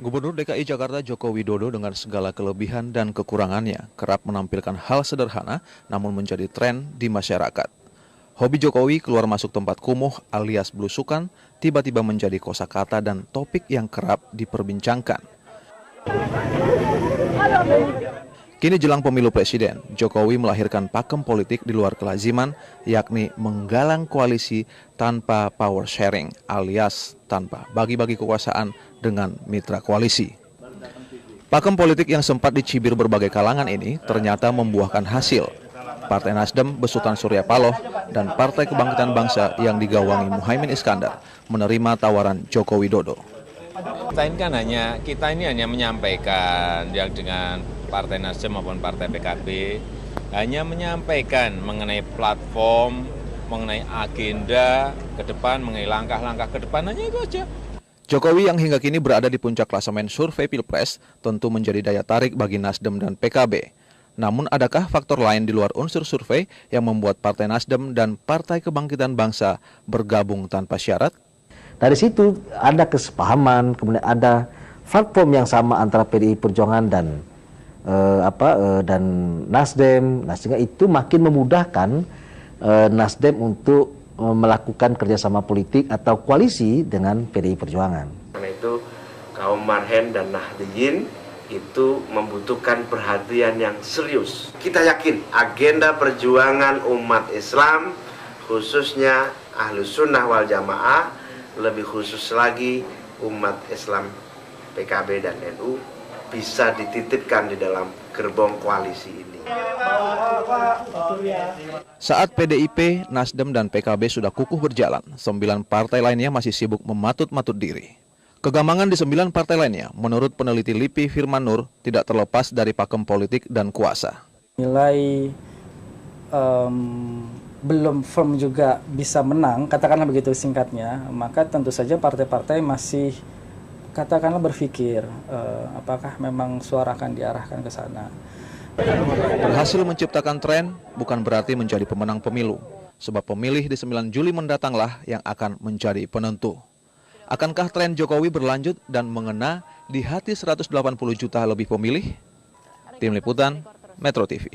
Gubernur DKI Jakarta Joko Widodo dengan segala kelebihan dan kekurangannya kerap menampilkan hal sederhana namun menjadi tren di masyarakat. Hobi Jokowi keluar masuk tempat kumuh alias belusukan tiba-tiba menjadi kosakata dan topik yang kerap diperbincangkan. Kini jelang pemilu presiden, Jokowi melahirkan pakem politik di luar kelaziman, yakni menggalang koalisi tanpa power sharing alias tanpa bagi-bagi kekuasaan dengan mitra koalisi. Pakem politik yang sempat dicibir berbagai kalangan ini ternyata membuahkan hasil. Partai Nasdem besutan Surya Paloh dan Partai Kebangkitan Bangsa yang digawangi Muhaimin Iskandar menerima tawaran Joko Widodo. Kita ini hanya menyampaikan yang dengan Partai Nasdem maupun Partai PKB hanya menyampaikan mengenai platform, mengenai agenda ke depan, mengenai langkah-langkah ke depan, hanya itu aja. Jokowi yang hingga kini berada di puncak klasemen survei Pilpres tentu menjadi daya tarik bagi Nasdem dan PKB. Namun adakah faktor lain di luar unsur survei yang membuat Partai Nasdem dan Partai Kebangkitan Bangsa bergabung tanpa syarat? Dari situ ada kesepahaman, kemudian ada platform yang sama antara PDI Perjuangan dan Nasdem. Nah, sehingga itu makin memudahkan Nasdem untuk melakukan kerjasama politik atau koalisi dengan PDI Perjuangan. Karena itu kaum Marhen dan Nahdliyin itu membutuhkan perhatian yang serius. Kita yakin agenda perjuangan umat Islam, khususnya Ahlus Sunnah wal Jamaah, lebih khusus lagi umat Islam PKB dan NU bisa dititipkan di dalam gerbong koalisi ini. Saat PDIP, Nasdem dan PKB sudah kukuh berjalan, 9 partai lainnya masih sibuk mematut-matut diri. Kegambangan di 9 partai lainnya, menurut peneliti LIPI Firman Nur, tidak terlepas dari pakem politik dan kuasa. Nilai belum firm juga bisa menang, katakanlah begitu singkatnya, maka tentu saja partai-partai masih katakanlah berpikir apakah memang suara akan diarahkan ke sana. Berhasil menciptakan tren bukan berarti menjadi pemenang pemilu, sebab pemilih di 9 Juli mendatanglah yang akan menjadi penentu. Akankah tren Jokowi berlanjut dan mengena di hati 180 juta lebih pemilih? Tim Liputan, Metro TV.